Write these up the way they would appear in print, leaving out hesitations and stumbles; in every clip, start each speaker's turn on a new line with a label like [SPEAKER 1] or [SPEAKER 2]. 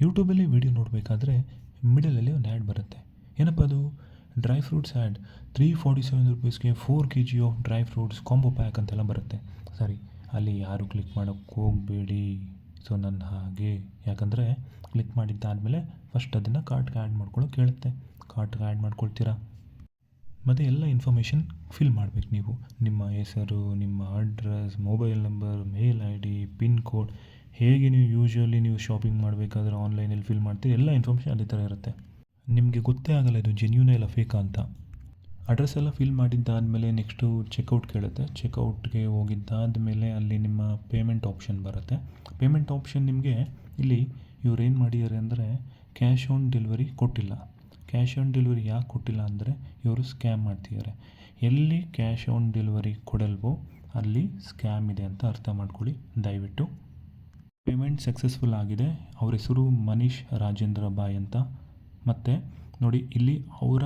[SPEAKER 1] ಯೂಟ್ಯೂಬಲ್ಲಿ ವೀಡಿಯೋ ನೋಡಬೇಕಾದ್ರೆ ಮಿಡಲಲ್ಲಿ ಒಂದು ಆ್ಯಡ್ ಬರುತ್ತೆ. ಏನಪ್ಪ ಅದು? Dry fruits add, 347 ರುಪೀಸ್ಗೆ 4 kg of dry fruits combo pack ಅಂತೆಲ್ಲ ಬರುತ್ತೆ. ಸರಿ, ಅಲ್ಲಿ ಯಾರು ಕ್ಲಿಕ್ ಮಾಡೋಕ್ಕೆ ಹೋಗಬೇಡಿ. ಸೊ ನನ್ನ ಹಾಗೆ, ಯಾಕಂದರೆ ಕ್ಲಿಕ್ ಮಾಡಿದ್ದಾದಮೇಲೆ ಫಸ್ಟ್ ಅದನ್ನು ಕಾರ್ಟ್ಗೆ ಆ್ಯಡ್ ಮಾಡ್ಕೊಳ್ಳೋಕೆ ಹೇಳುತ್ತೆ. ಕಾರ್ಟ್ಗೆ ಆ್ಯಡ್ ಮಾಡ್ಕೊಳ್ತೀರಾ, ಮತ್ತು ಎಲ್ಲ ಇನ್ಫಾರ್ಮೇಷನ್ ಫಿಲ್ ಮಾಡಬೇಕು ನೀವು. ನಿಮ್ಮ ಹೆಸರು, ನಿಮ್ಮ address, mobile number, mail I D, pin code, ಹೇಗೆ ನೀವು ಯೂಶ್ವಲಿ ನೀವು ಶಾಪಿಂಗ್ ಮಾಡಬೇಕಾದ್ರೆ ಆನ್ಲೈನಲ್ಲಿ ಫಿಲ್ ಮಾಡ್ತೀರಿ, ಎಲ್ಲ ಇನ್ಫಾರ್ಮೇಷನ್ ಅದೇ ಥರ ಇರುತ್ತೆ. ನಿಮಗೆ ಗೊತ್ತೇ ಆಗಲ್ಲ ಇದು ಜೆನ್ಯೂನೇ ಇಲ್ಲ ಫೇಕಾ ಅಂತ. ಅಡ್ರೆಸ್ ಎಲ್ಲ ಫಿಲ್ ಮಾಡಿದ್ದಾದಮೇಲೆ ನೆಕ್ಸ್ಟು ಚೆಕ್ಔಟ್ ಕೇಳುತ್ತೆ. ಚೆಕ್ಔಟ್ಗೆ ಹೋಗಿದ್ದಾದಮೇಲೆ ಅಲ್ಲಿ ನಿಮ್ಮ ಪೇಮೆಂಟ್ ಆಪ್ಷನ್ ಬರುತ್ತೆ. ಪೇಮೆಂಟ್ ಆಪ್ಷನ್ ನಿಮಗೆ ಇಲ್ಲಿ ಇವ್ರು ಏನು ಮಾಡಿದ್ದಾರೆ ಅಂದರೆ ಕ್ಯಾಶ್ ಆನ್ ಡೆಲಿವರಿ ಕೊಟ್ಟಿಲ್ಲ. ಕ್ಯಾಶ್ ಆನ್ ಡೆಲಿವರಿ ಯಾಕೆ ಕೊಟ್ಟಿಲ್ಲ ಅಂದರೆ ಇವರು ಸ್ಕ್ಯಾಮ್ ಮಾಡ್ತಿದ್ದಾರೆ. ಎಲ್ಲಿ ಕ್ಯಾಶ್ ಆನ್ ಡೆಲಿವರಿ ಕೊಡಲ್ವೋ ಅಲ್ಲಿ ಸ್ಕ್ಯಾಮ್ ಇದೆ ಅಂತ ಅರ್ಥ ಮಾಡ್ಕೊಳ್ಳಿ ದಯವಿಟ್ಟು. ಪೇಮೆಂಟ್ ಸಕ್ಸಸ್ಫುಲ್ ಆಗಿದೆ. ಅವ್ರ ಹೆಸರು ಮನೀಶ್ ರಾಜೇಂದ್ರ ಬಾಯ್ ಅಂತ. ಮತ್ತು ನೋಡಿ ಇಲ್ಲಿ ಅವರ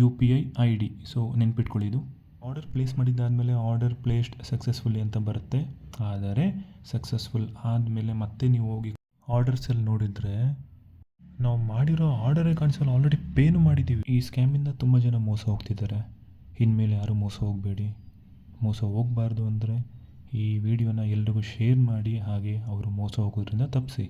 [SPEAKER 1] UPI ID. ಸೊ ನೆನ್ಪಿಟ್ಕೊಳ್ಳಿ, ಇದು ಆರ್ಡರ್ ಪ್ಲೇಸ್ ಮಾಡಿದ್ದಾದಮೇಲೆ ಆರ್ಡರ್ ಪ್ಲೇಸ್ಡ್ ಸಕ್ಸಸ್ಫುಲಿ ಅಂತ ಬರುತ್ತೆ. ಆದರೆ ಸಕ್ಸಸ್ಫುಲ್ ಆದಮೇಲೆ ಮತ್ತೆ ನೀವು ಹೋಗಿ ಆರ್ಡರ್ಸಲ್ಲಿ ನೋಡಿದರೆ ನಾವು ಮಾಡಿರೋ ಆರ್ಡರೇ ಕಾಣಿಸಲ್ಲ, ಆಲ್ರೆಡಿ ಪೇನು ಮಾಡಿದ್ದೀವಿ. ಈ ಸ್ಕ್ಯಾಮಿಂದ ತುಂಬ ಜನ ಮೋಸ ಹೋಗ್ತಿದ್ದಾರೆ. ಇನ್ಮೇಲೆ ಯಾರೂ ಮೋಸ ಹೋಗಬೇಡಿ. ಮೋಸ ಹೋಗಬಾರ್ದು ಅಂದರೆ ಈ ವಿಡಿಯೋನ ಎಲ್ರಿಗೂ ಶೇರ್ ಮಾಡಿ, ಹಾಗೆ ಅವರು ಮೋಸ ಹೋಗೋದ್ರಿಂದ ತಪ್ಪಿಸಿ.